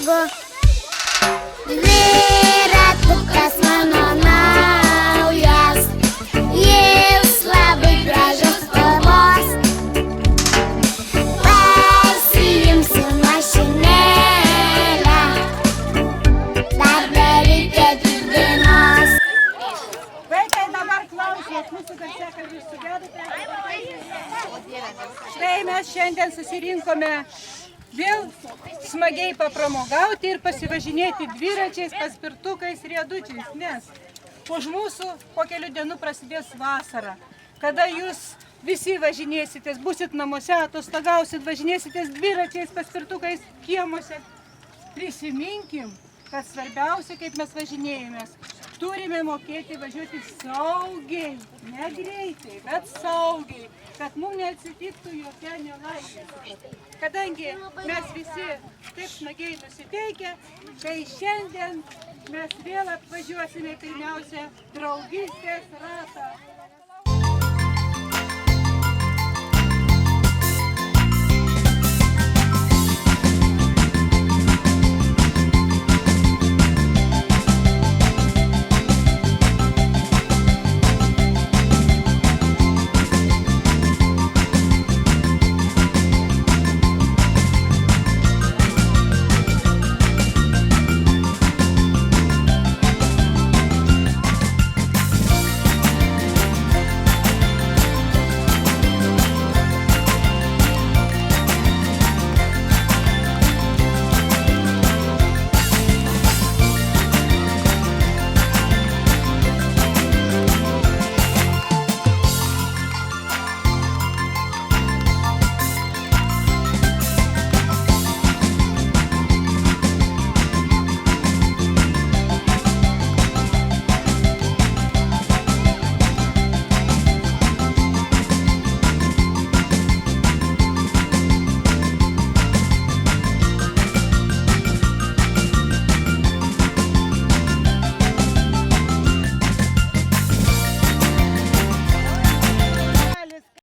smagu. Dviratukas mano naujas, jis labai gražios spalvos. Pasiimsiu mašinėlę, dar nereikia dienos. Vaikai, dabar klausot, mūsų garsiakalbius sugedote. Štai mes šiandien susirinkome vėl smagiai papramogauti ir pasivažinėti dviračiais, paspirtukais, riedučiais, nes už mūsų po kelių dienų prasidės vasara, kada jūs visi važinėsitės, busit namuose, atostogausit, važinėsitės dviračiais, paspirtukais, kiemuose. Prisiminkim, kad svarbiausia, kaip mes važinėjomės, turime mokėti važiuoti saugiai, ne greitai, bet saugiai, kad mums neatsitiktų jokia nelaimė. Kadangi mes visi taip smagiai nusiteikę, tai šiandien mes vėl apvažiuosime pirmiausia draugystės ratą.